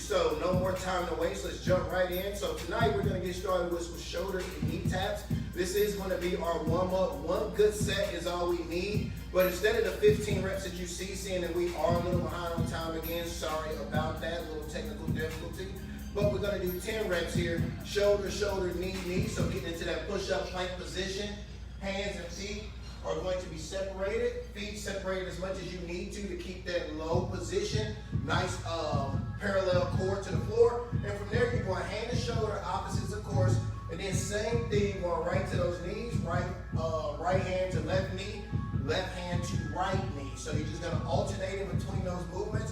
So no more time to waste. Let's jump right in. So tonight we're going to get started with some shoulder and knee taps. This is going to be our warm-up. One good set is all we need. But instead of the 15 reps that you see, seeing that we are a little behind on time again, sorry about that, a little technical difficulty. But we're going to do 10 reps here. Shoulder, shoulder, knee, knee. So getting into that push-up plank position. Hands and feet are going to be separated. Feet separated as much as you need to keep that low position. Nice parallel core to the floor. And from there, you're going hand to shoulder, opposites of course. And then same thing, going right to those knees. Right hand to left knee, left hand to right knee. So you're just going to alternate in between those movements.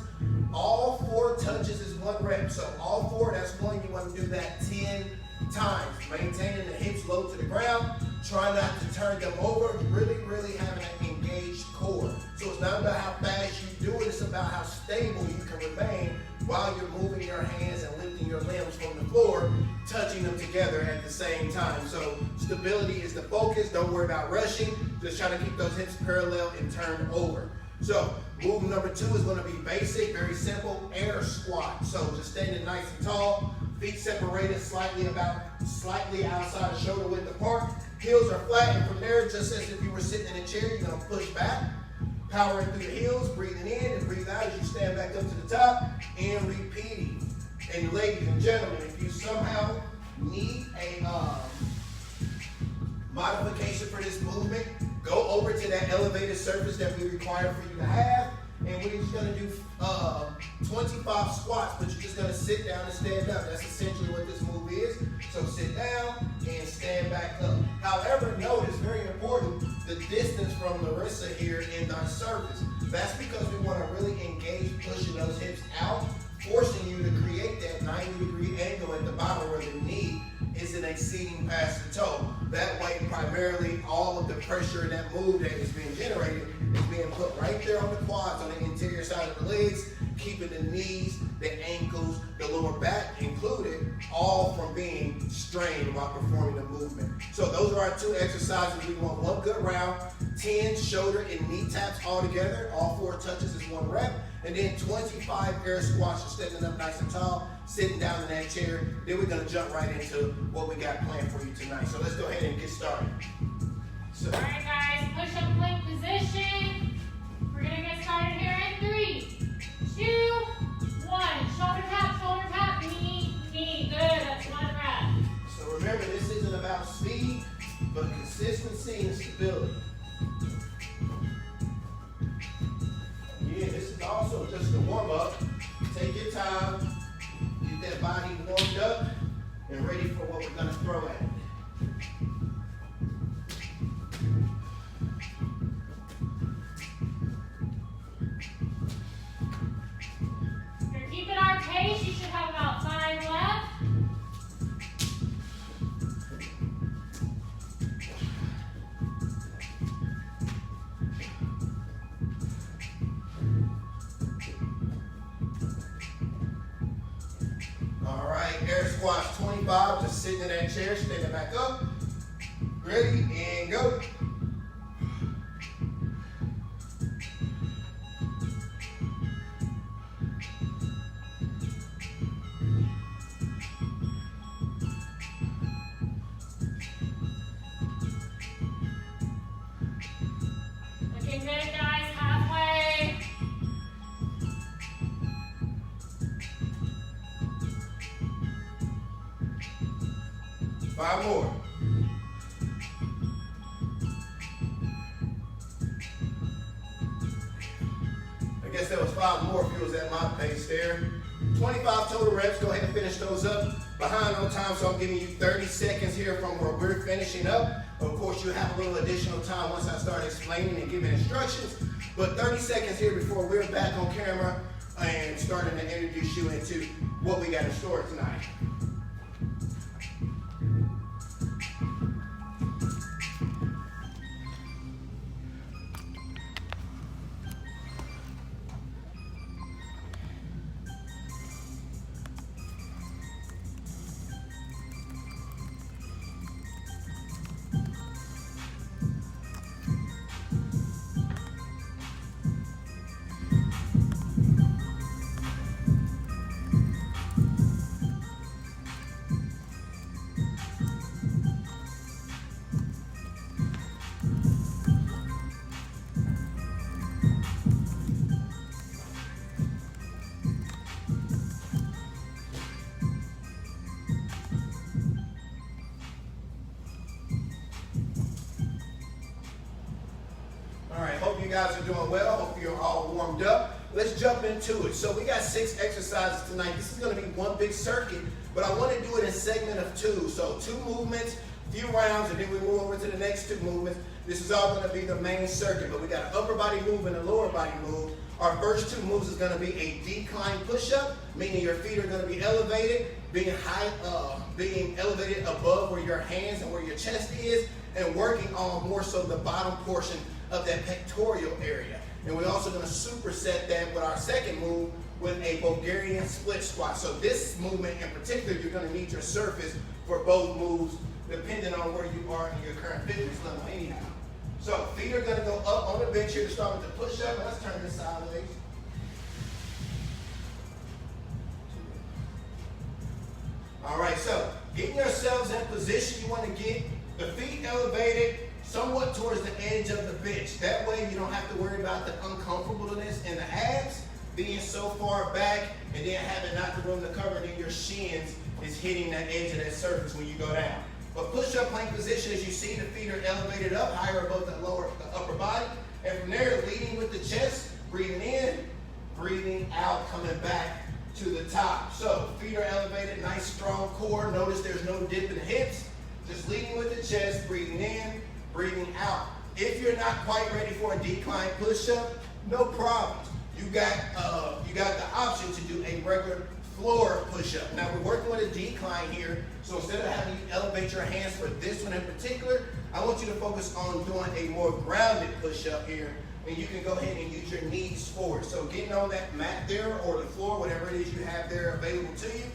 All 4 touches is 1 rep. So all 4, that's 1. You want to do that 10 times. Maintaining the hips low to the ground. Try not to turn them over. Really having an engaged core. So it's not about how fast you do it. It's about how stable you can remain while you're moving your hands and lifting your limbs from the floor, touching them together at the same time. So stability is the focus. Don't worry about rushing. Just try to keep those hips parallel and turn over. So move number 2 is going to be basic, very simple, air squat. So just standing nice and tall, feet separated slightly outside the shoulder width apart. Heels are flat, and from there, just as if you were sitting in a chair, you're going to push back, powering through the heels, breathing in and breathe out as you stand back up to the top, and repeating. And ladies and gentlemen, if you somehow need a modification for this movement, go over to that elevated surface that we require for you to have, and we're just going to do 25 squats, but you're just going to sit down and stand up. That's essentially what this move is. So sit down and stand back up. However, notice, very important, the distance from Larissa here in our surface. That's because we want to really engage pushing those hips out, forcing you to create that 90-degree angle at the bottom where the knee isn't exceeding past the toe. That way, primarily, all of the pressure in that move that is being generated is being put right there on the quads, on the interior side of the legs, keeping the knees, the ankles, the lower back included, all from being strained while performing the movement. So those are our 2 exercises. We want 1 good round, 10 shoulder and knee taps all together. All 4 touches is 1 rep. And then 25 air squats. You're standing up nice and tall, sitting down in that chair. Then we're going to jump right into what we got planned for you tonight. So let's go ahead and get started. All right, guys, push-up plank position. We're going to get started here in 3, 2, 1. Shoulder tap, knee, knee. Good, that's 1 rep. So remember, this isn't about speed, but consistency and stability. Yeah, this is also just a warm-up. Take your time, get that body warmed up and ready for what we're going to throw at it. If you're keeping our pace, you should have about 5 left. All right, air squats 25, just sitting in that chair, standing back up. Ready, and go. Looking good, guys, halfway. Five more. I guess that was 5 more if you was at my pace there. 25 total reps. Go ahead and finish those up. Behind on time, so I'm giving you 30 seconds here from where we're finishing up. Of course, you have a little additional time once I start explaining and giving instructions. But 30 seconds here before we're back on camera and starting to introduce you into what we got in store tonight. warmed up, let's jump into it. So we got 6 exercises tonight. This is going to be one big circuit, but I want to do it in segment of 2. So 2 movements, few rounds, and then we move over to the next 2 movements. This is all going to be the main circuit, but we got an upper body move and a lower body move. Our first 2 moves is going to be a decline push-up, meaning your feet are going to be elevated, being elevated above where your hands and where your chest is, and working on more so the bottom portion of that pectoral area. And we're also going to superset that with our second move with a Bulgarian split squat. So this movement in particular, you're going to need your surface for both moves, depending on where you are in your current fitness level anyhow. So feet are going to go up on the bench here to start with the push-up. And let's turn this sideways. All right, so getting yourselves in position, you want to get the feet elevated somewhat towards the edge of the bench. That way you don't have to worry about the uncomfortableness in the abs being so far back and then having not the room to cover, and then your shins is hitting that edge of that surface when you go down. But push-up plank position, as you see, the feet are elevated up higher above the upper body. And from there, leading with the chest, breathing in, breathing out, coming back to the top. So feet are elevated, nice strong core. Notice there's no dip in the hips. Just leading with the chest, breathing in, breathing out. If you're not quite ready for a decline push-up, no problems. You got the option to do a regular floor push-up. Now we're working with a decline here, so instead of having you elevate your hands for this one in particular, I want you to focus on doing a more grounded push-up here, and you can go ahead and use your knees forward. So getting on that mat there or the floor, whatever it is you have there available to you,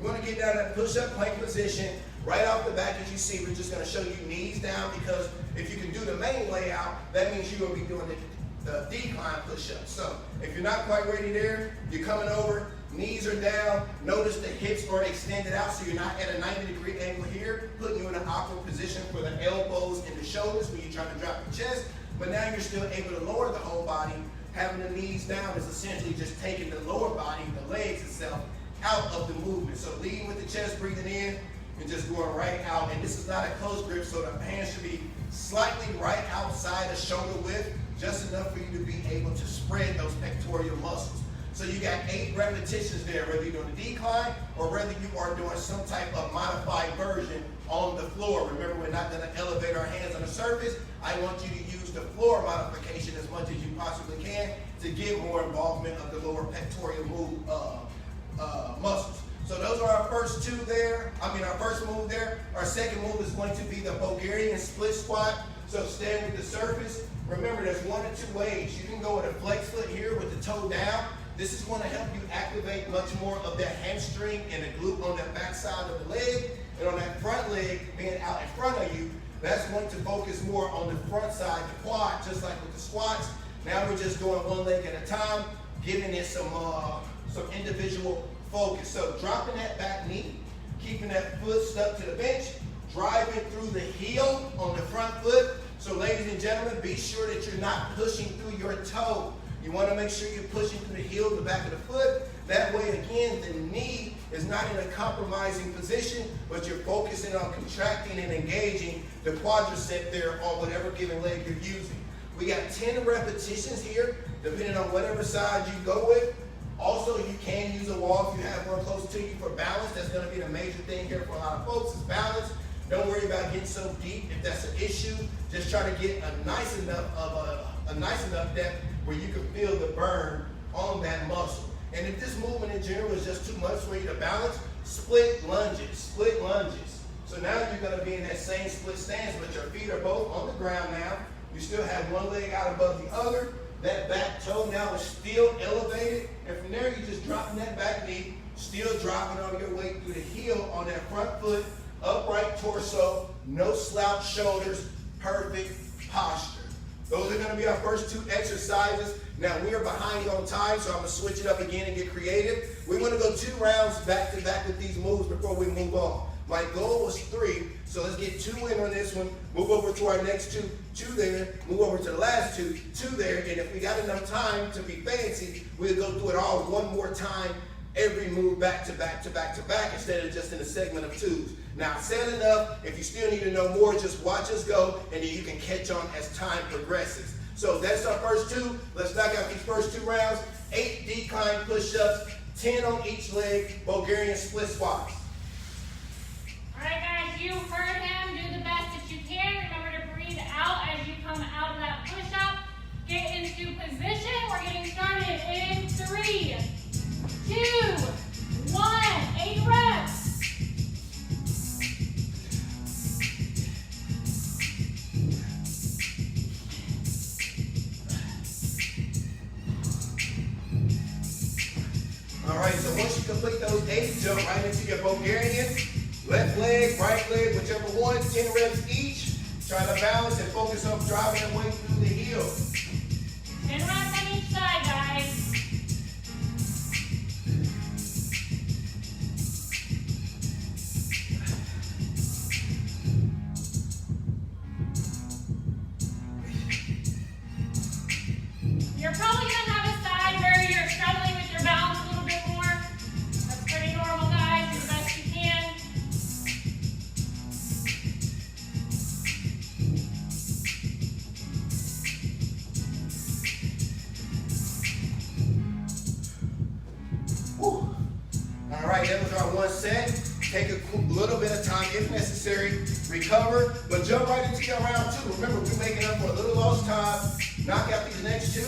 you want to get down that push-up plank position. Right off the back, as you see, we're just going to show you knees down, because if you can do the main layout, that means you're going to be doing the decline push-up. So if you're not quite ready there, you're coming over, knees are down. Notice the hips are extended out, so you're not at a 90-degree angle here, putting you in an awkward position for the elbows and the shoulders when you're trying to drop the chest. But now you're still able to lower the whole body. Having the knees down is essentially just taking the lower body, the legs itself, out of the movement. So leading with the chest, breathing in, and just going right out. And this is not a close grip, so the hands should be slightly right outside the shoulder width, just enough for you to be able to spread those pectoral muscles. So you got 8 repetitions there, whether you're doing a decline or whether you are doing some type of modified version on the floor. Remember, we're not going to elevate our hands on the surface. I want you to use the floor modification as much as you possibly can to get more involvement of the lower pectoral muscles. So those are our first 2 there. Our first move there. Our second move is going to be the Bulgarian split squat. So staying with the surface. Remember, there's 1 or 2 ways. You can go with a flex foot here with the toe down. This is going to help you activate much more of that hamstring and the glute on that back side of the leg. And on that front leg being out in front of you, that's going to focus more on the front side, the quad, just like with the squats. Now we're just doing 1 leg at a time, giving it some individual focus. So dropping that back knee, keeping that foot stuck to the bench, driving through the heel on the front foot. So ladies and gentlemen, be sure that you're not pushing through your toe. You want to make sure you're pushing through the heel, the back of the foot. That way, again, the knee is not in a compromising position, but you're focusing on contracting and engaging the quadricep there on whatever given leg you're using. We got 10 repetitions here, depending on whatever side you go with. Also, you can use a wall if you have one close to you for balance. That's going to be the major thing here for a lot of folks is balance. Don't worry about getting so deep if that's an issue. Just try to get a nice enough depth where you can feel the burn on that muscle. And if this movement in general is just too much for you to balance, split lunges, split lunges. So now you're going to be in that same split stance, but your feet are both on the ground now. You still have one leg out above the other. That back toe now is still elevated. And from there, you're just dropping that back knee, still dropping on your weight through the heel on that front foot, upright torso, no slouch shoulders, perfect posture. Those are going to be our first 2 exercises. Now, we are behind on time, so I'm going to switch it up again and get creative. We want to go 2 rounds back to back with these moves before we move on. My goal was 3, so let's get 2 in on this one, move over to our next 2 there, move over to the last 2 there, and if we got enough time to be fancy, we'll go through it all 1 more time, every move back to back to back to back, instead of just in a segment of 2s. Now, I said enough. If you still need to know more, just watch us go, and then you can catch on as time progresses. So that's our first two. Let's knock out these first 2 rounds. 8 decline push-ups, 10 on each leg, Bulgarian split squats. All right, guys, you heard him. Do the best that you can. Remember to breathe out as you come out of that push-up. Get into position. We're getting started in 3, 2, 1. 8 reps. All right, so once you complete those 8, jump right into your Bulgarian. Left leg, right leg, whichever one, 10 reps each. Try to balance and focus on driving your way through the heel. 10 reps on each side, guys. You're probably going to have a side where you're struggling with your balance a little bit more. That's pretty normal, guys. Do the best you can. Whew. All right, that was our 1 set. Take a little bit of time if necessary, recover, but jump right into your round 2. Remember, we're making up for a little lost time. Knock out these next 2.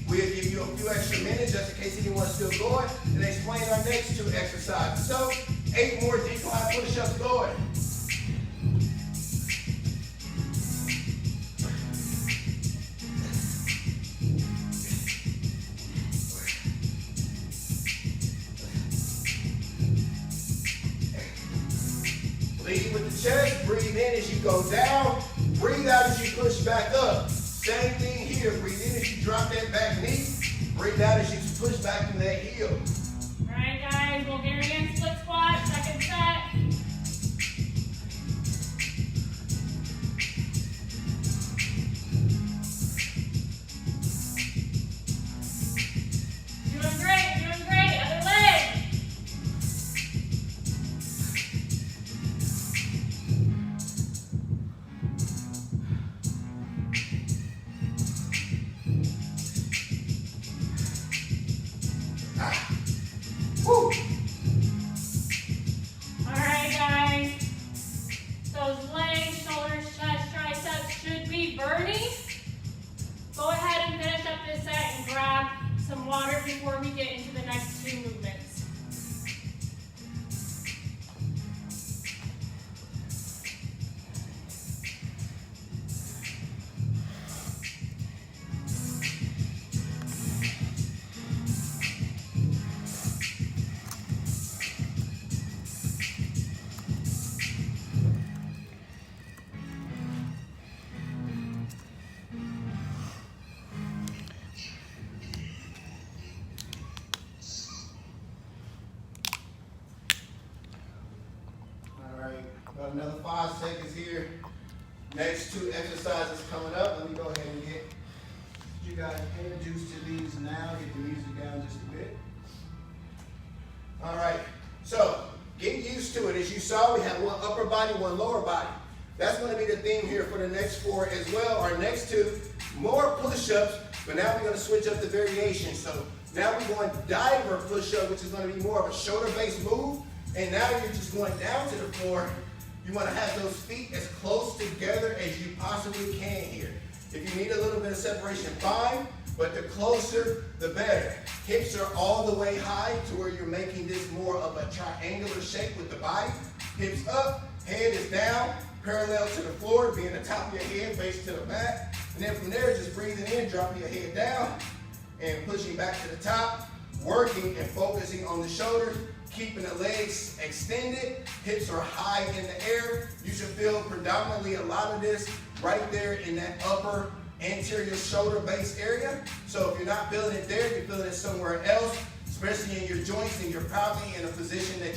We'll give you a few extra minutes just in case anyone's still going, and explain our next 2 exercises. So, 8 more decline push-ups going. Lead with the chest, breathe in as you go down, breathe out as you push back up. Same thing here, breathe in as you drop that back knee, breathe out as you push back to that heel. All right, guys, Bulgarian split squat, second set. Doing great, doing great. Other leg. Woo. All right, guys. Those legs, shoulders, chest, triceps should be burning. Go ahead and finish up this set and grab some water before we get into the next 2 movements. Got another 5 seconds here. Next 2 exercises coming up. Let me go ahead and get you guys introduced to these now. Get the music down just a bit. All right, so get used to it. As you saw, we have 1 upper body, 1 lower body. That's going to be the theme here for the next 4 as well. Our next 2, more push-ups, but now we're going to switch up the variation. So now we're going divert push-up, which is going to be more of a shoulder-based move. And now you're just going down to the floor. You want to have those feet as close together as you possibly can here. If you need a little bit of separation, fine, but the closer, the better. Hips are all the way high to where you're making this more of a triangular shape with the body. Hips up, head is down, parallel to the floor, being the top of your head, face to the mat. And then from there, just breathing in, dropping your head down, and pushing back to the top, working and focusing on the shoulders. Keeping the legs extended, hips are high in the air. You should feel predominantly a lot of this right there in that upper anterior shoulder base area. So if you're not feeling it there, you're feeling it somewhere else, especially in your joints, and you're probably in a position that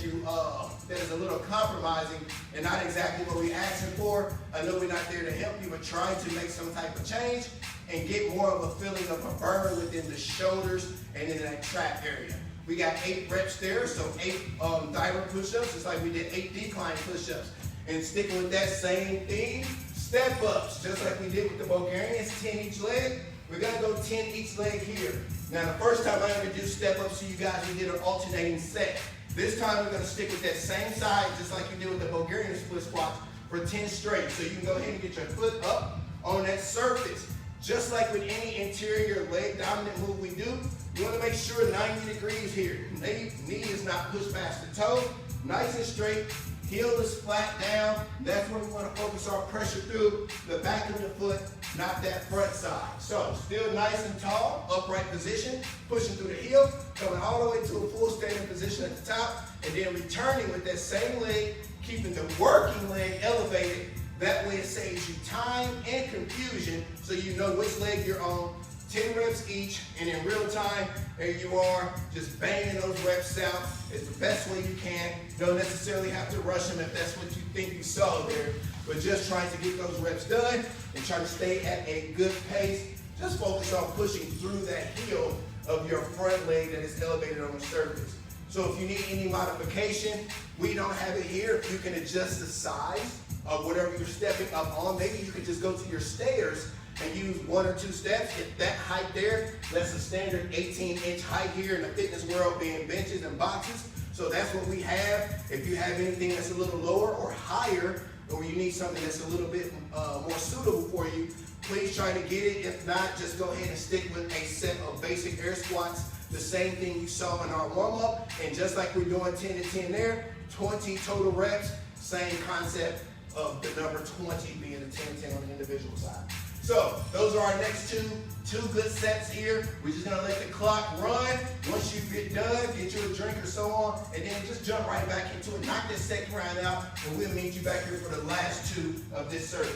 that is a little compromising and not exactly what we're asking for. I know we're not there to help you, but try to make some type of change and get more of a feeling of a burn within the shoulders and in that trap area. We got 8 reps there, so 8 divert push-ups, just like we did 8 decline push-ups. And sticking with that same theme, step-ups, just like we did with the Bulgarians, 10 each leg. We're gonna go 10 each leg here. Now the first time I introduced step ups to you guys, we did an alternating set. This time we're gonna stick with that same side, just like you did with the Bulgarian Split Squats, for 10 straight. So you can go ahead and get your foot up on that surface. Just like with any interior leg dominant move we do, you wanna make sure 90 degrees here. Knee is not pushed past the toe, nice and straight. Heel is flat down. That's where we want to focus our pressure through the back of the foot, not that front side. So still nice and tall, upright position, pushing through the heel, coming all the way to a full standing position at the top, and then returning with that same leg, keeping the working leg elevated. That way it saves you time and confusion so you know which leg you're on. 10 reps each, and in real time, there you are, just banging those reps out. It's the best way you can. You don't necessarily have to rush them if that's what you think you saw there, but just trying to get those reps done and try to stay at a good pace. Just focus on pushing through that heel of your front leg that is elevated on the surface. So if you need any modification, we don't have it here. You can adjust the size of whatever you're stepping up on. Maybe you could just go to your stairs and use 1 or 2 steps. If that height there, that's a standard 18-inch height here in the fitness world, being benches and boxes. So that's what we have. If you have anything that's a little lower or higher, or you need something that's a little bit more suitable for you, please try to get it. If not, just go ahead and stick with a set of basic air squats, the same thing you saw in our warm-up. And just like we're doing 10 to 10 there, 20 total reps, same concept of the number 20 being the 10-10 on the individual side. So those are our next two good sets here. We're just gonna let the clock run. Once you get done, get you a drink or so on, and then just jump right back into it. Knock this second round out, and we'll meet you back here for the last 2 of this circuit.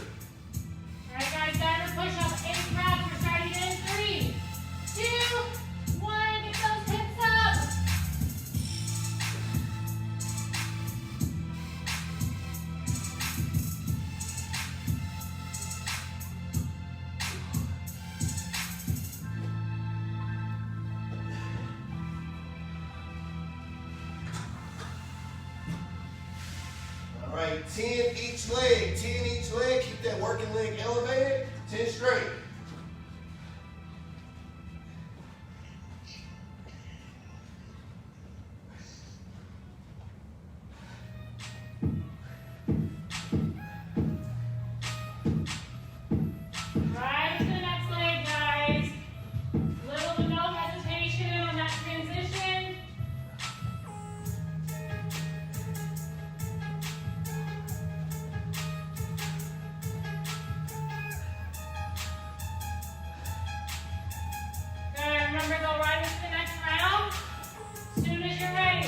All right, guys, divert push-up, 8 reps. We're starting in 3, 2, 1. Get those hips up. All right, 10 each leg, 10 each leg. Keep that working leg elevated, 10 straight. Right to the next leg, guys. Little to no hesitation on that transition. Good. Remember, go right into the next round as soon as you're ready.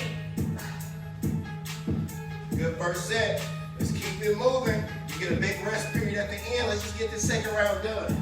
Good first set. Let's keep it moving. You get a big rest period at the end. Let's just get the second round done.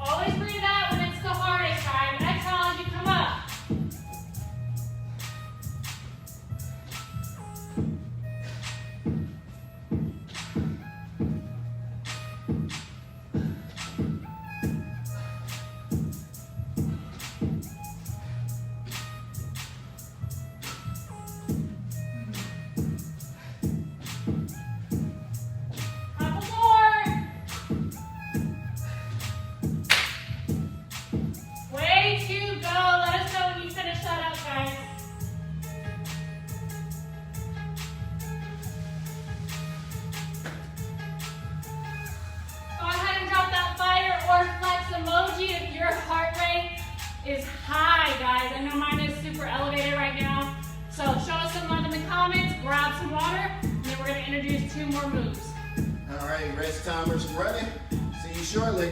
Always breathe out when it's the hardest, guys. Exhale as you come up. Couple more. Way to go. Let us know when you finish that up, guys. Go ahead and drop that fire or flex emoji if your heart rate is high, guys. I know mine is super elevated right now. So show us some love in the comments, grab some water, and then we're going to introduce 2 more moves. All right, rest timers running. See you shortly.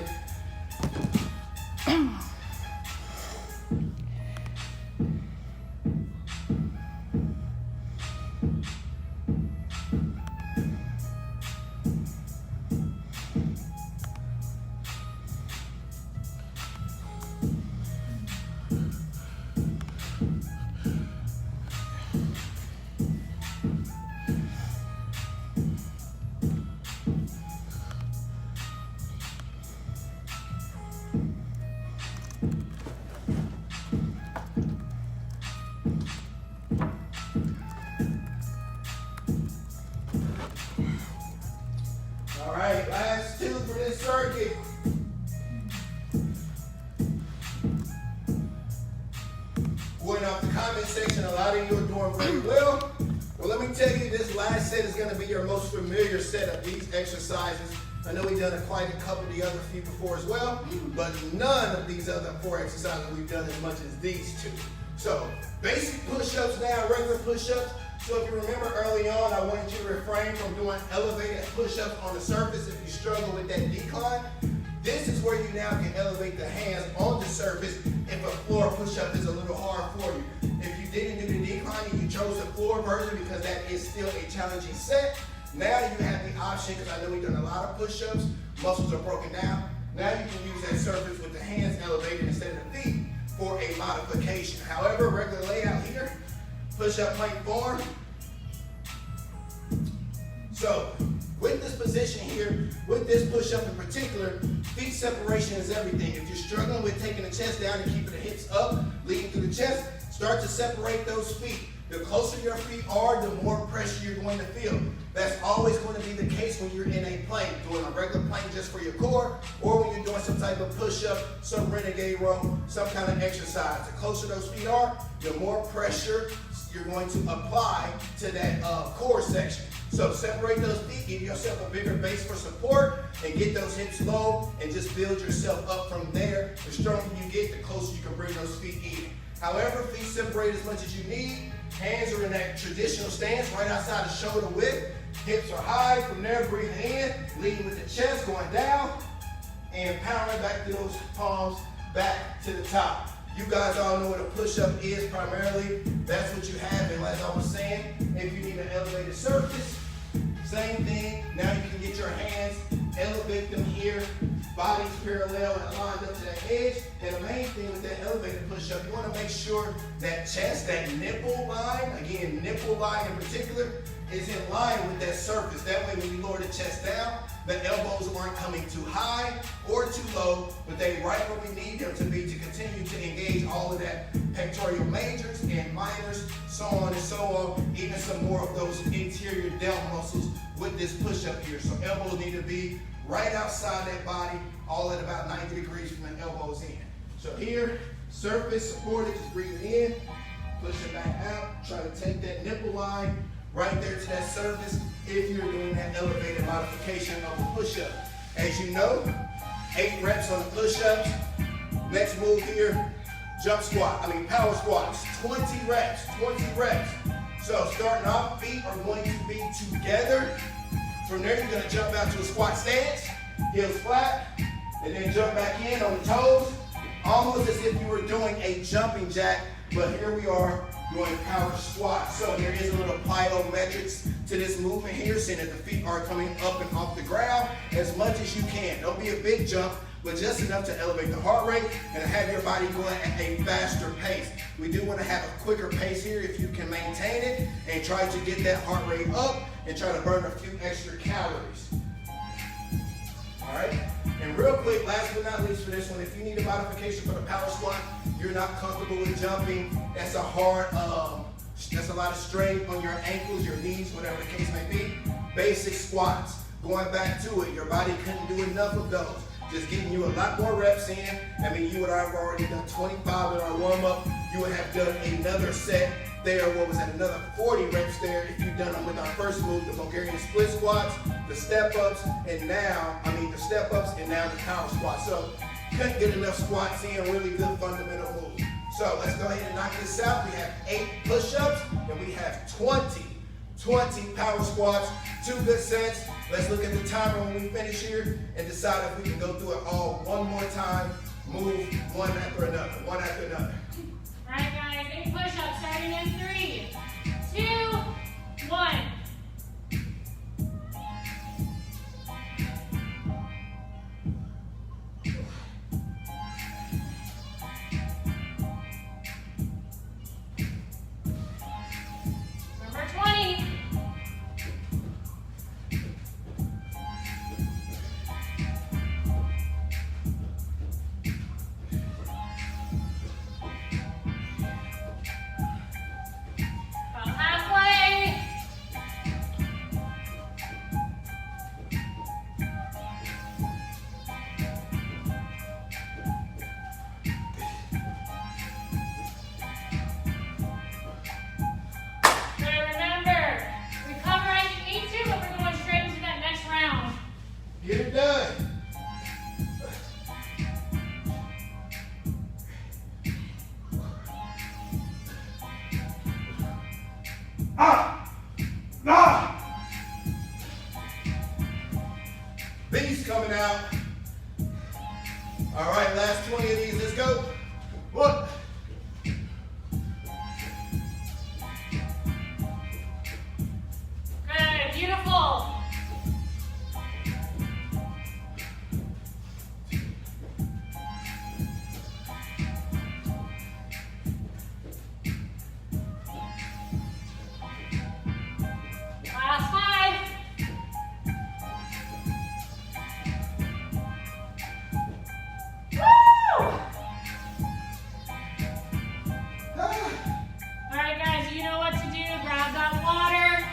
comment section, a lot of you are doing very well. Well, let me tell you, this last set is going to be your most familiar set of these exercises. I know we've done quite a couple of the other few before as well, but none of these other 4 exercises we've done as much as these 2. So, basic push-ups now, regular push-ups. So if you remember early on, I wanted you to refrain from doing elevated push-ups on the surface if you struggle with that decline. This is where you now can elevate the hands on the surface if a floor push-up is a little hard for you. If you didn't do the decline and you chose the floor version because that is still a challenging set, now you have the option, because I know we've done a lot of push-ups, muscles are broken down. Now you can use that surface with the hands elevated instead of the feet for a modification. However, regular layout here, push-up plank form. So, with this position here, with this push-up in particular, feet separation is everything. If you're struggling with taking the chest down and keeping the hips up, leading through the chest, start to separate those feet. The closer your feet are, the more pressure you're going to feel. That's always going to be the case when you're in a plank, doing a regular plank just for your core, or when you're doing some type of push-up, some renegade row, some kind of exercise. The closer those feet are, the more pressure you're going to apply to that core section. So separate those feet, give yourself a bigger base for support, and get those hips low, and just build yourself up from there. The stronger you get, the closer you can bring those feet in. However, feet separate as much as you need. Hands are in that traditional stance, right outside the shoulder width. Hips are high. From there, breathing in, leading with the chest, going down, and pounding back to those palms back to the top. You guys all know what a push-up is primarily. That's what you have. And as I was saying, if you need an elevated surface, same thing. Now you can get your hands, elevate them here, bodies parallel and lined up to that edge. And the main thing with that elevated push-up, you want to make sure that chest, that nipple line, again, nipple line in particular, is in line with that surface. That way when you lower the chest down, the elbows aren't coming too high or too low, but they right where we need them to be to continue to engage all of that pectoral majors and minors, so on and so on, even some more of those interior delt muscles with this push-up here. So elbows need to be right outside that body, all at about 90 degrees from the elbows in. So here, surface supported, just breathing in, push it back out, try to take that nipple line right there to that surface if you're doing that elevated modification of the push-up. As you know, 8 reps on the push-ups. Next move here, power squats, 20 reps. So starting off, feet are going to be together. From there, you're gonna jump out to a squat stance, heels flat, and then jump back in on the toes, almost as if you were doing a jumping jack, but here we are doing power squat. So there is a little plyometrics to this movement here, saying that the feet are coming up and off the ground as much as you can. Don't be a big jump, but just enough to elevate the heart rate and have your body going at a faster pace. We do want to have a quicker pace here if you can maintain it and try to get that heart rate up and try to burn a few extra calories. All right? And real quick, last but not least for this one, if you need a modification for the power squat, you're not comfortable with jumping, that's a hard, that's a lot of strain on your ankles, your knees, whatever the case may be. Basic squats, going back to it, your body couldn't do enough of those. Just getting you a lot more reps in. I mean, you would have already done 25 in our warm-up. You would have done another set there, what was that, another 40 reps there if you've done them with our first move, the Bulgarian Split Squats, the step-ups, and now the power squat. So, couldn't get enough squats in, really good fundamental moves. So, let's go ahead and knock this out. We have 8 push-ups, and we have 20 power squats, 2 good sets. Let's look at the timer when we finish here and decide if we can go through it all one more time, move one after another. All right, guys, 8 push-ups starting in 3, 2, 1. Number 20. About halfway. All right, last 20 of these. Let's go. 1. Good, beautiful. Last 5. Woo! Alright guys, you know what to do. Grab that water.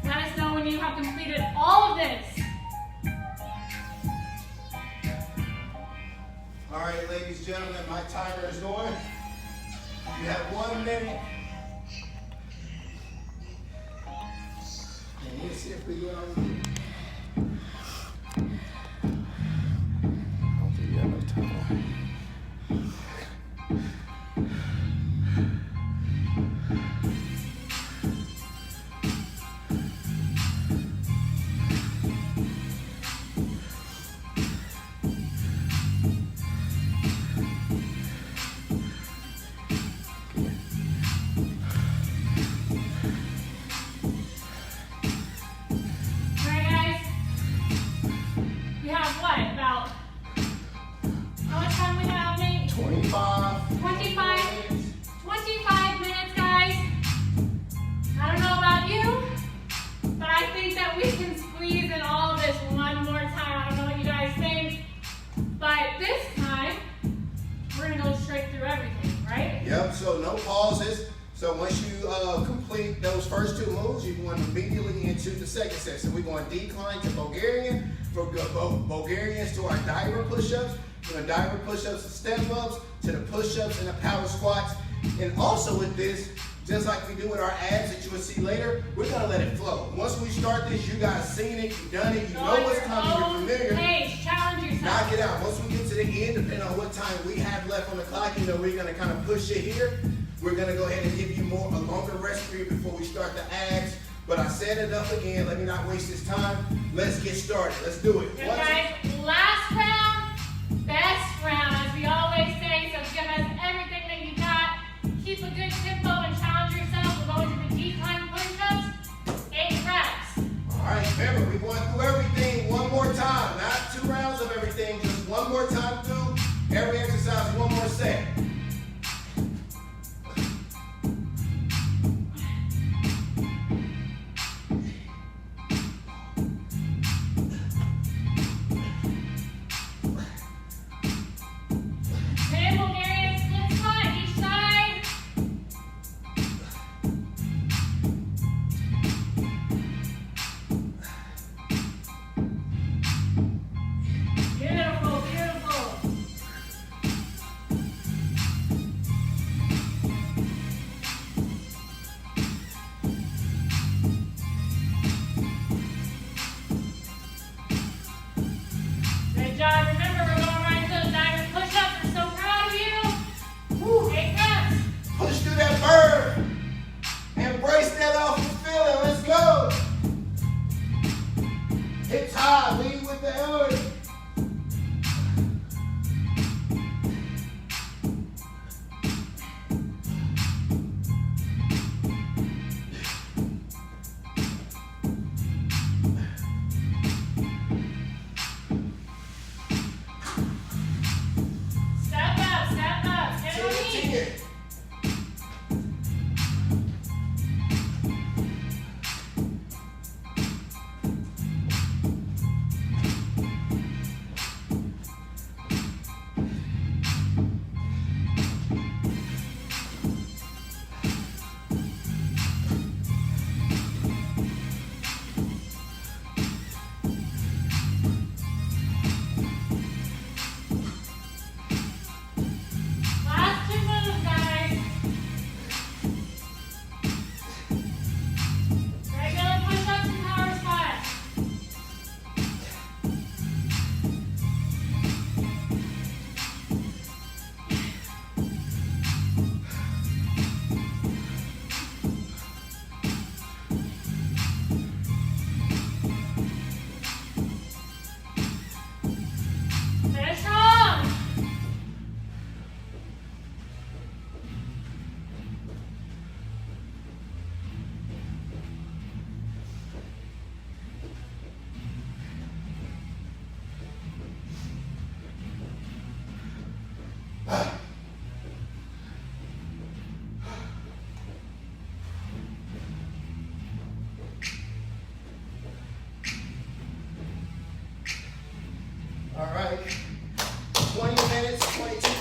Let us know when you have completed all of this. All right, ladies and gentlemen, my timer is going. You have 1 minute. And let's see if we do it on the I don't think you have enough time. Alright guys, we have what? About, how much time we have, Nate? 25. 25 minutes, guys. I don't know about you, but I think that we can squeeze in all of this one more time. I don't know what you guys think, but this time, we're gonna go straight through everything, right? Yep, so no pauses. So once you complete those first 2 moves, you're going immediately into the second set. So we're going decline to Bulgarian, from Bulgarians to our divert push-ups, from the divert push-ups to step-ups, to the push-ups and the power squats. And also with this, just like we do with our abs that you will see later, we're gonna let it flow. Once we start this, you guys seen it, you've done it, you know what's coming, you're familiar. Pace, challenge yourself. Knock it out. Once we get to the end, depending on what time we have left on the clock, you know we're gonna kind of push it here. We're gonna go ahead and give you a longer rest period before we start the abs. But I set it up again. Let me not waste this time. Let's get started. Let's do it. Good guys, last round, best round, as we always say. So give us everything that you got. Keep a good tempo and challenge yourself. We're going to the decline push-ups, 8 reps. All right, remember, we're going through everything one more time. Not 2 rounds of everything, just one more time through every exercise, one more set. Then Bulgarian split squat, each side. Beautiful, beautiful.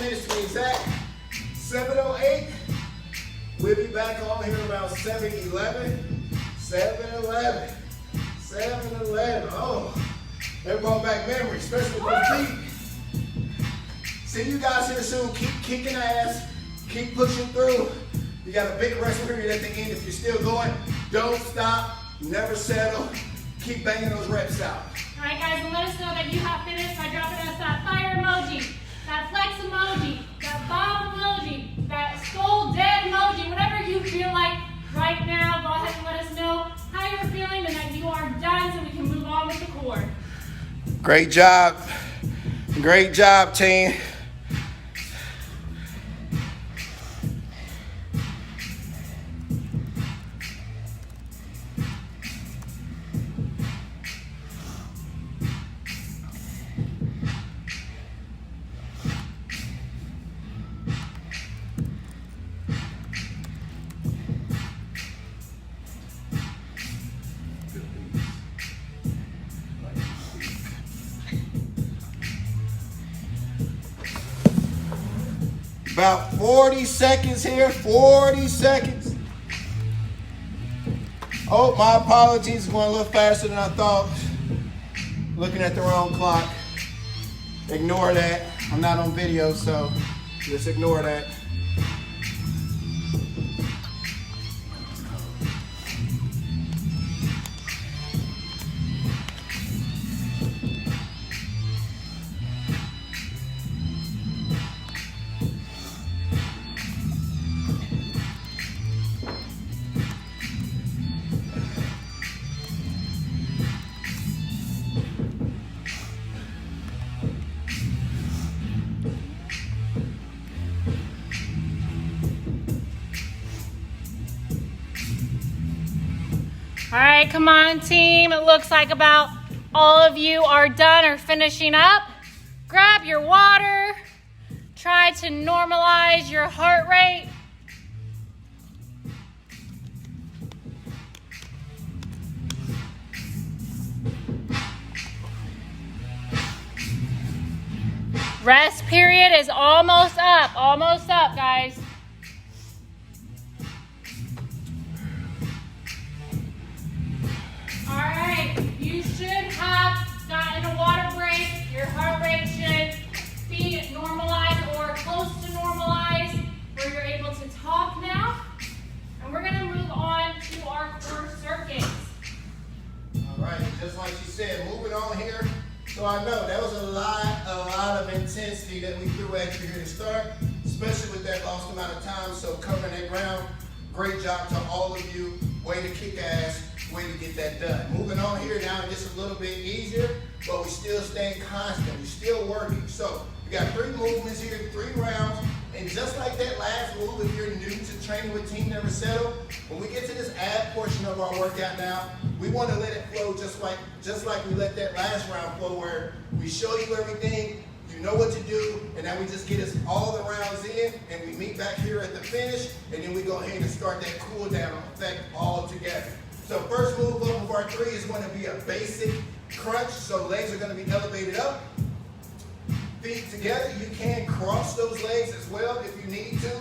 minutes to be exact. 7:08. We'll be back on here around 7:11. 7:11. 7:11. Oh, that brought back memory, especially with those feet. See you guys here soon. Keep kicking ass. Keep pushing through. You got a big rest period at the end. If you're still going, don't stop. Never settle. Keep banging those reps out. All right, guys, and let us know that you have finished by dropping us that fire emoji, that flex emoji, that bob emoji, that skull dead emoji, whatever you feel like right now. Go ahead and let us know how you're feeling and that you are done so we can move on with the core. Great job. Great job, team. About 40 seconds here, 40 seconds. Oh, my apologies, going a little faster than I thought. Looking at the wrong clock. Ignore that. I'm not on video, so just ignore that. All right, come on, team. It looks like about all of you are done or finishing up. Grab your water. Try to normalize your heart rate. Rest period is almost up, guys. All right, you should have gotten a water break. Your heart rate should be normalized or close to normalized, where you're able to talk now. And we're gonna move on to our core circuits. All right, just like she said, moving on here. So I know that was a lot of intensity that we threw at you here to start, especially with that lost amount of time. So covering that ground, great job to all of you. Way to kick ass, way to get that done. Moving on here now, it gets a little bit easier, but we still staying constant. We're still working. So we got 3 movements here, 3 rounds. And just like that last move, if you're new to training with Team Never Settle, when we get to this ab portion of our workout now, we want to let it flow just like we let that last round flow, where we show you everything, you know what to do, and now we just get us all the rounds in, and we meet back here at the finish, and then we go ahead and start that cool down effect all together. So first move of our 3 is going to be a basic crunch. So legs are going to be elevated up, feet together. You can cross those legs as well if you need to,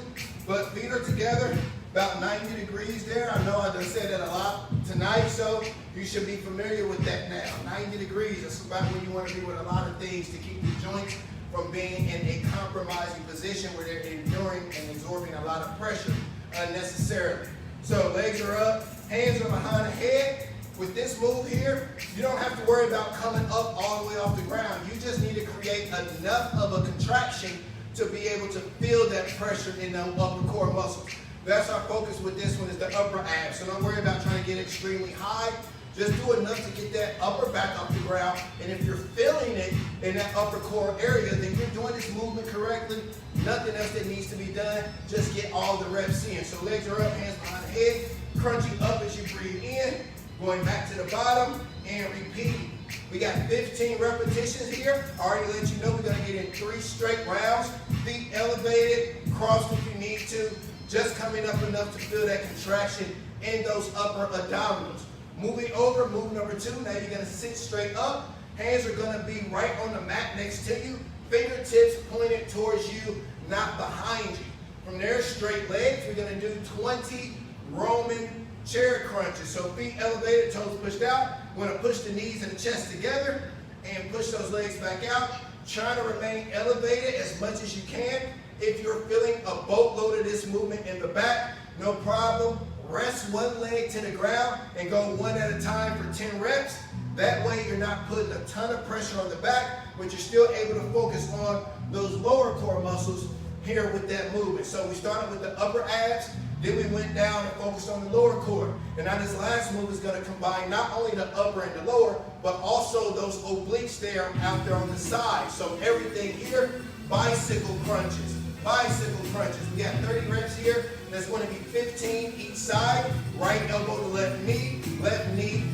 but feet are together about 90 degrees there. I know I done said that a lot tonight, so you should be familiar with that now. 90 degrees, that's about where you want to be with a lot of things to keep your joints from being in a compromising position where they're enduring and absorbing a lot of pressure unnecessarily. So legs are up, hands are behind the head. With this move here, you don't have to worry about coming up all the way off the ground. You just need to create enough of a contraction to be able to feel that pressure in the upper core muscles. That's our focus with this one, is the upper abs. So don't worry about trying to get extremely high. Just do enough to get that upper back off the ground. And if you're feeling it in that upper core area, then you're doing this movement correctly. Nothing else that needs to be done. Just get all the reps in. So legs are up, hands behind the head. Crunching up as you breathe in. Going back to the bottom and repeating. We got 15 repetitions here. I already let you know we're going to get in 3 straight rounds. Feet elevated, cross if you need to. Just coming up enough to feel that contraction in those upper abdominals. Moving over, move number 2. Now you're going to sit straight up. Hands are going to be right on the mat next to you. Fingertips pointed towards you, not behind you. From there, straight legs. We're going to do 20 Roman chair crunches. So feet elevated, toes pushed out. We're going to push the knees and the chest together and push those legs back out. Trying to remain elevated as much as you can. If you're feeling a boatload of this movement in the back, no problem. Rest one leg to the ground and go one at a time for 10 reps. That way you're not putting a ton of pressure on the back, but you're still able to focus on those lower core muscles here with that movement. So we started with the upper abs, then we went down and focused on the lower core. And now this last move is going to combine not only the upper and the lower, but also those obliques there out there on the side. So everything here, bicycle crunches. Bicycle crunches. We got 30 reps here. That's going to be 15 each side. Right elbow to left knee, right knee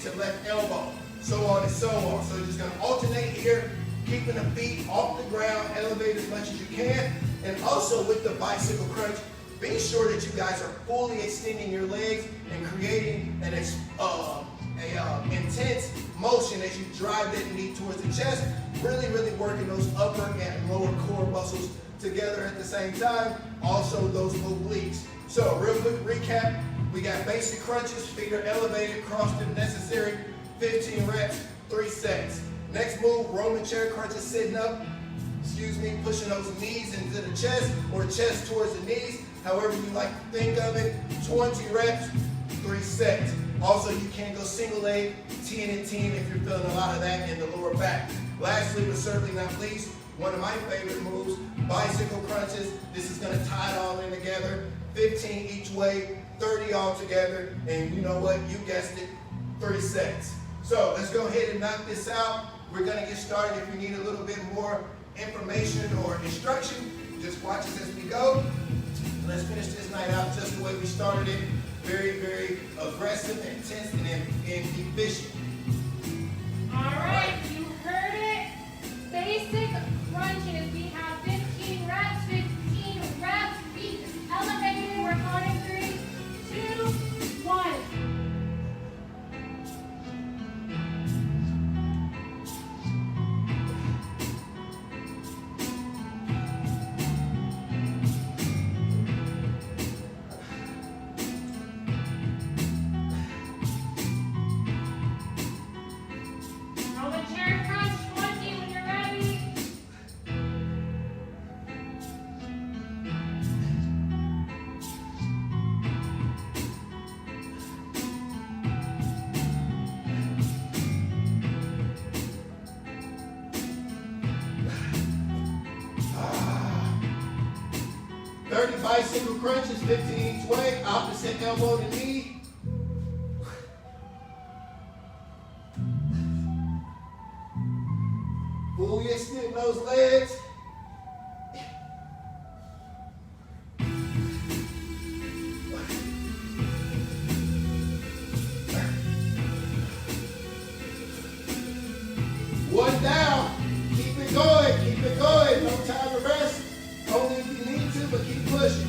to left elbow. So on and so on. So you're just going to alternate here, keeping the feet off the ground, elevate as much as you can. And also with the bicycle crunch, be sure that you guys are fully extending your legs and creating an intense motion as you drive that knee towards the chest. Really, really working those upper and lower core muscles together at the same time. Also those obliques. So real quick recap. We got basic crunches, feet are elevated, crossed if necessary, 15 reps, 3 sets. Next move, Roman chair crunches, sitting up, pushing those knees into the chest or chest towards the knees, however you like to think of it, 20 reps, 3 sets. Also, you can go single leg, 10 and 10 if you're feeling a lot of that in the lower back. Lastly, but certainly not least, one of my favorite moves, bicycle crunches. This is going to tie it all in together, 15 each way, 30 all together, and you know what, you guessed it, 3 sets. So let's go ahead and knock this out. We're going to get started. If you need a little bit more information or instruction, just watch us as we go. Let's finish this night out just the way we started it. Very, very aggressive, intense, and efficient. All right, you heard it. Basic crunches. We have 15 reps, feet elevated. We're counting 3, 2, 1. Bicycle crunches, 15 each way, opposite elbow to knee. Fully extend those legs. One down. Keep it going. No time to rest. Only if you need to, but keep pushing.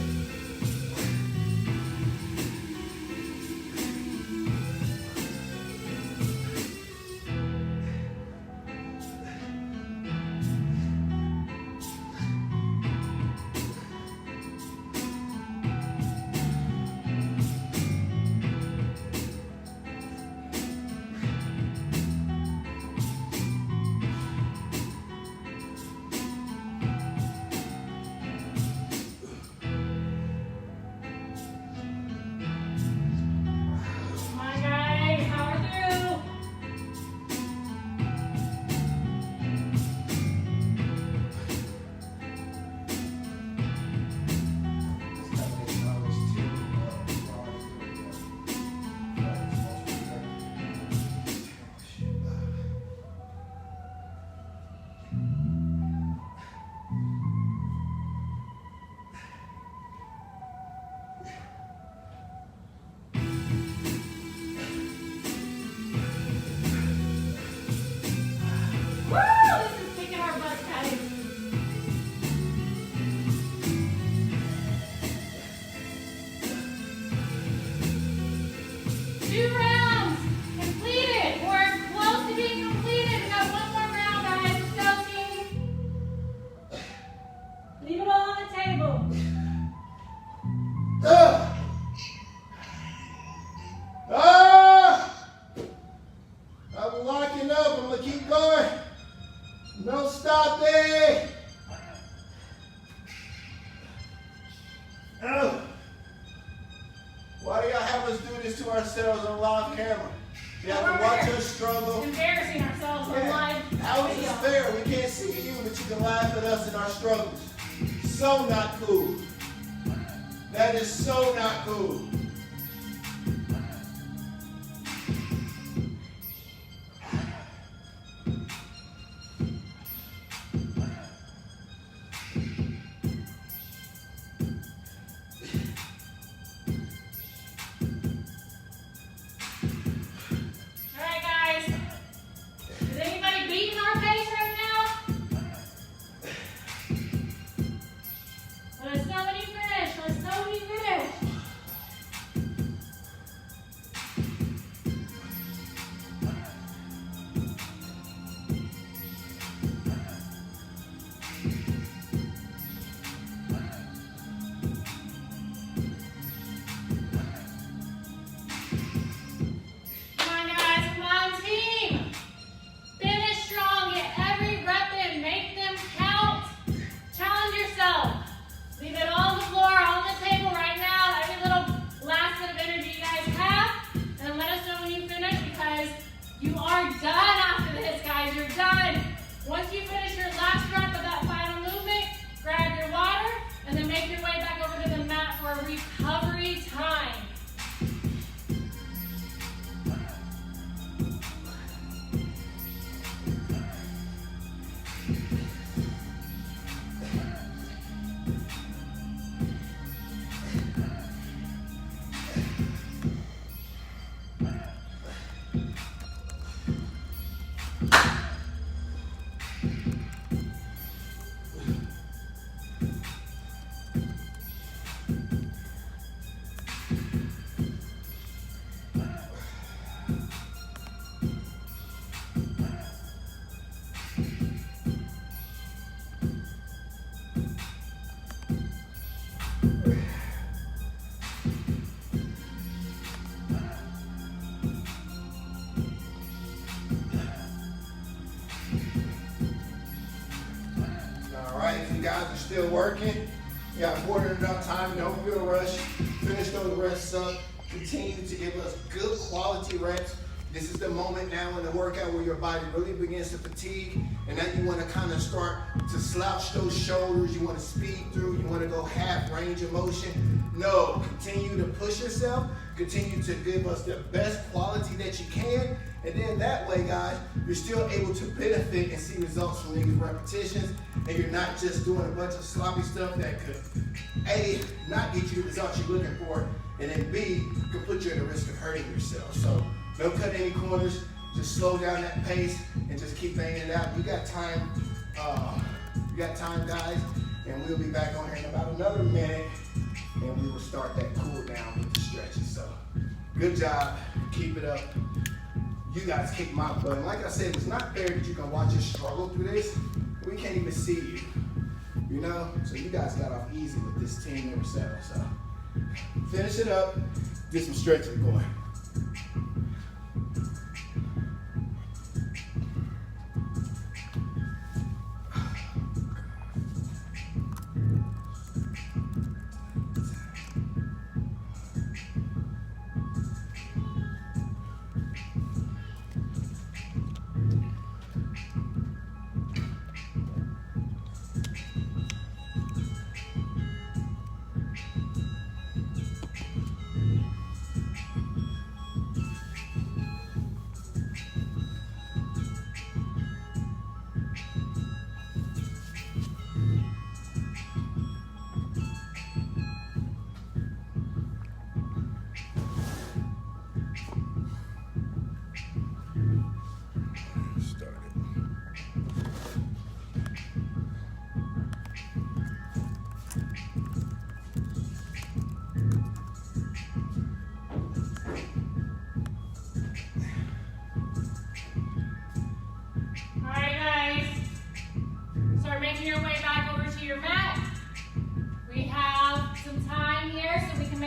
ready? Why do y'all have us do this to ourselves on live camera? You have to watch us struggle. Embarrassing ourselves on live How is this fair? We can't see you, but you can laugh at us in our struggles. So not cool. That is so not cool. Still working. You got more than enough time. Don't feel rushed. Finish those rests up. Continue to give us good quality reps. This is the moment now in the workout where your body really begins to fatigue, and now you want to kind of start to slouch those shoulders. You want to speed through. You want to go half range of motion. No, continue to push yourself. Continue to give us the best quality that you can. And then that way, guys, you're still able to benefit and see results from these repetitions. And you're not just doing a bunch of sloppy stuff that could, A, not get you the results you're looking for, and then B, could put you at the risk of hurting yourself. So don't cut any corners. Just slow down that pace and just keep banging it out. You got time, guys. And we'll be back on here in about another minute. And we will start that cool down with the stretches. So good job. Keep it up. You guys kick my butt. And like I said, it's not fair that you can watch us struggle through this. We can't even see you, you know? So you guys got off easy with this team number 7. So finish it up, get some stretching going.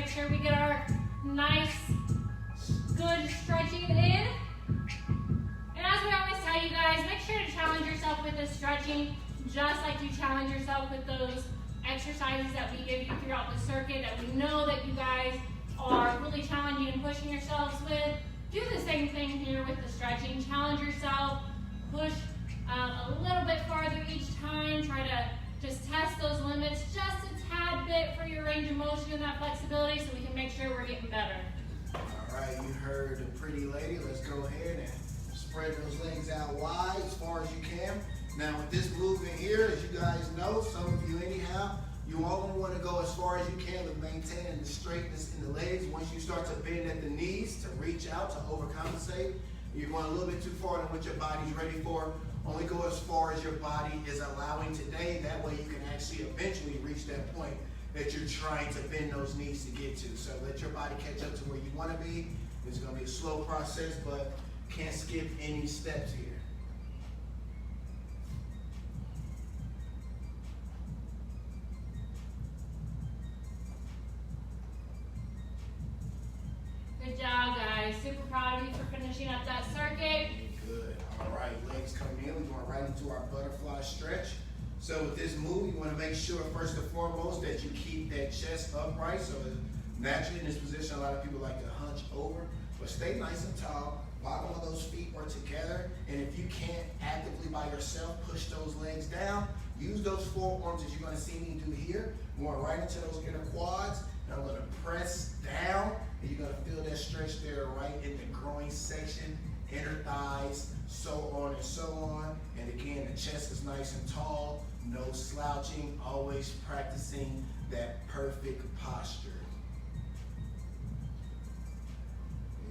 Sure we get our nice, good stretching in. And as we always tell you guys, make sure to challenge yourself with this stretching. just like you challenge yourself with those exercises that we give you throughout the circuit that we know that you guys are really challenging and pushing yourselves with, do the same thing here with the stretching. Challenge yourself, push a little bit farther each time, try to just test those limits just a tad bit for your range of motion and that flexibility so we can make sure we're getting better. All right, you heard the pretty lady. Let's go ahead and spread those legs out wide as far as you can. Now with this movement here, as you guys know, some of you anyhow, you only want to go as far as you can with maintaining the straightness in the legs. Once you start to bend at the knees to reach out to overcompensate, you're going a little bit too far than what your body's ready for. Only go as far as your body is allowing today. That way you can actually eventually reach that point that you're trying to bend those knees to get to. So let your body catch up to where you want to be. It's going to be a slow process, but can't skip any steps here. Good job, guys. Super proud of you for finishing up that circuit. Good. All right, legs coming in. We're going right into our butterfly stretch. So with this move, you want to make sure first and foremost that you keep that chest upright. So naturally in this position, a lot of people like to hunch over, but stay nice and tall. Bottom of those feet are together. And if you can't actively by yourself push those legs down, use those forearms as you're going to see me do here. Going right into those inner quads. And I'm going to press down. And you're going to feel that stretch there right in the groin section, inner thighs, so on and so on. And again, the chest is nice and tall, no slouching, always practicing that perfect posture.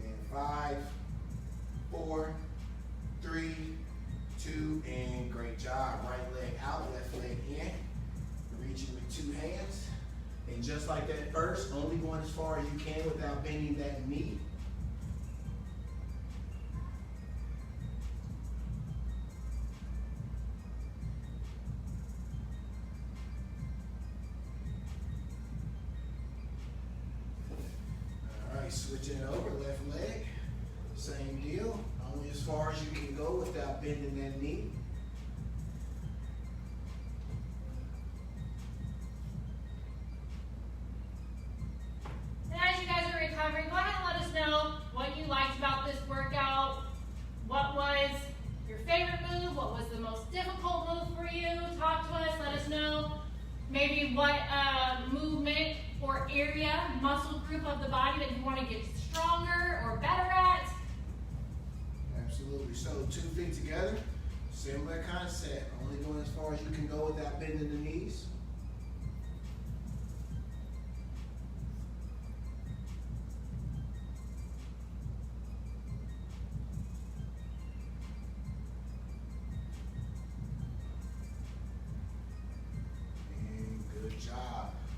And 5, 4, 3, 2, and great job. Right leg out, left leg in. Reaching with 2 hands. And just like that first, only going as far as you can without bending that knee. All right, switching it over, left leg. Same deal, only as far as you can go without bending that knee. Go ahead and let us know what you liked about this workout. What was your favorite move? What was the most difficult move for you? Talk to us, let us know. Maybe what movement or area, muscle group of the body that you want to get stronger or better at. Absolutely. So 2 feet together, similar concept. Only going as far as you can go without bending the knees.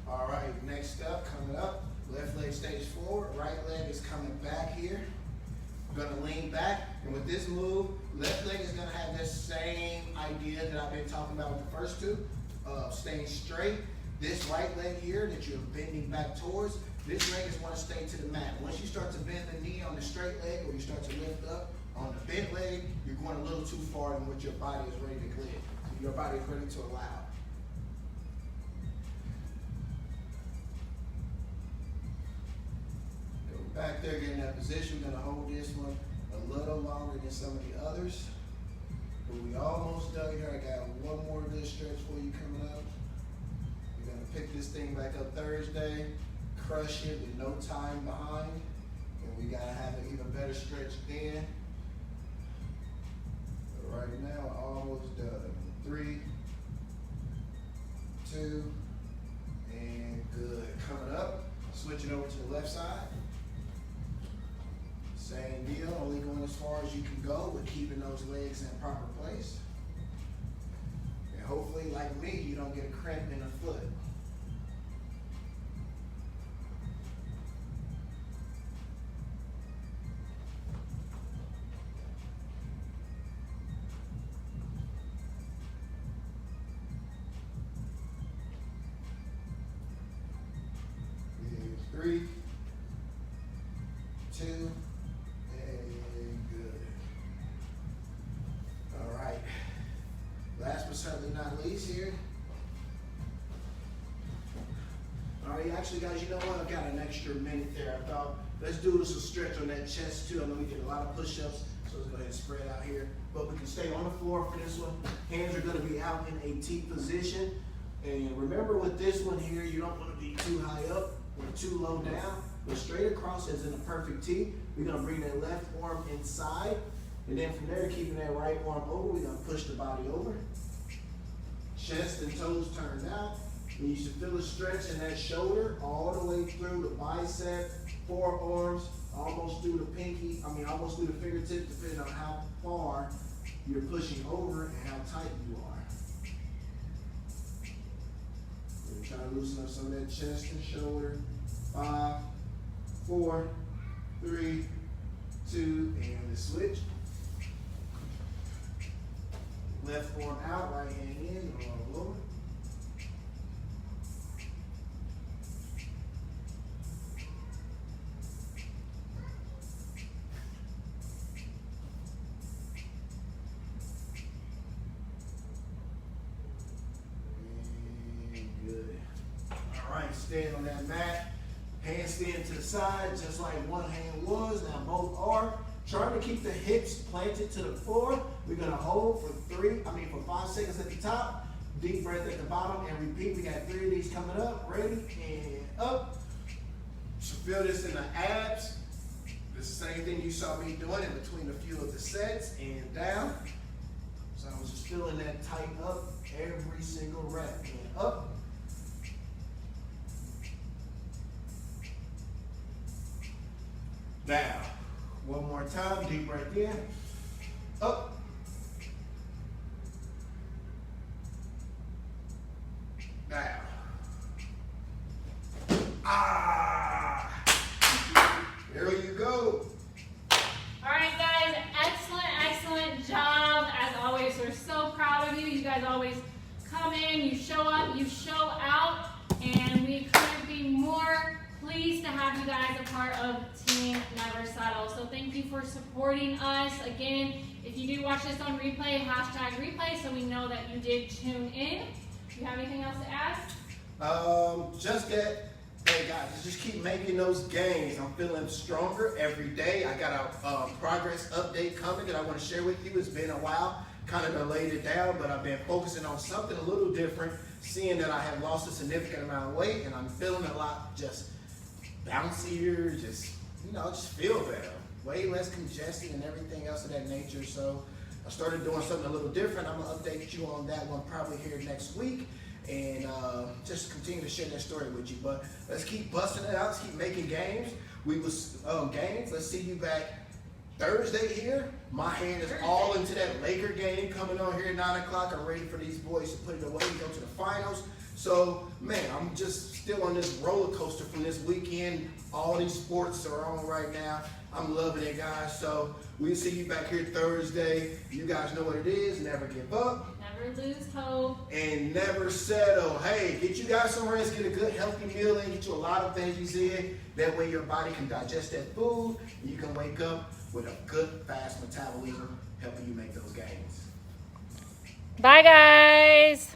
All right, next up, coming up, left leg stays forward, right leg is coming back here. We're gonna lean back, and with this move, left leg is gonna have this same idea that I've been talking about with the first two, staying straight. This right leg here that you're bending back towards, this leg is wanna stay to the mat. Once you start to bend the knee on the straight leg, or you start to lift up on the bent leg, you're going a little too far than what your body is ready to glide. Your body is ready to allow. Back there, getting that position. We're gonna hold this one a little longer than some of the others. But we almost done here. I got one more good stretch for you coming up. We're gonna pick this thing back up Thursday, crush it with no time behind. And we gotta have an even better stretch then. But right now, almost done. 3, 2, and good. Coming up, switching over to the left side. Same deal, only going as far as you can go with keeping those legs in proper place. And hopefully, like me, you don't get a cramp in the foot. And 3, 2, last but certainly not least, way. Actually, guys, you know what? I've got an extra minute there. I thought, let's do this a stretch on that chest too. I know we did a lot of push-ups, so let's go ahead and spread out here. But we can stay on the floor for this one. Hands are gonna be out in a T position. And remember with this one here, you don't wanna be too high up or too low down, but straight across as in a perfect T. We're gonna bring that left arm inside. And then from there, keeping that right arm over, we're gonna push the body over. Chest and toes turned out. And you should feel a stretch in that shoulder all the way through the bicep, forearms, almost through the pinky, almost through the fingertips, depending on how far you're pushing over and how tight you are. We're trying to loosen up some of that chest and shoulder. 5, 4, 3, 2, and the switch. Left arm out, right hand in, roll over. And good. All right, stand on that mat. Handstand to the side, just like one hand was. Now both are. Trying to keep the hips planted to the floor. We're gonna hold for 5 seconds at the top. Deep breath at the bottom and repeat. We got 3 of these coming up. Ready and up. You should feel this in the abs. The same thing you saw me doing in between a few of the sets and down. So I was just feeling that tighten up every single rep. And up. Down. One more time, deep breath in, up, down. There you go. All right, guys, excellent job. As always, we're so proud of you. You guys always come in, you show up, you show out, and we couldn't be more pleased to have you guys a part of Team Never Settle. So thank you for supporting us. Again, if you do watch this on replay, #replay, so we know that you did tune in. Do you have anything else to add? Just that, hey guys, just keep making those gains. I'm feeling stronger every day. I got a progress update coming that I want to share with you. It's been a while, kind of laid it down, but I've been focusing on something a little different, seeing that I have lost a significant amount of weight, and I'm feeling a lot just bouncier, just feel better. Way less congested and everything else of that nature. So I started doing something a little different. I'm gonna update you on that one probably here next week, and just continue to share that story with you. But let's keep busting it out. Let's keep making games. Let's see you back Thursday here. My hand is all into that Laker game coming on here at 9 o'clock. I'm ready for these boys to put it away and go to the finals. So, man, I'm just still on this roller coaster from this weekend. All these sports are on right now. I'm loving it, guys. So we'll see you back here Thursday. You guys know what it is. Never give up. Never lose hope. And never settle. Hey, get you guys some rest. Get a good, healthy meal in. Get you a lot of things in. That way your body can digest that food. And you can wake up with a good, fast metabolism, helping you make those gains. Bye, guys.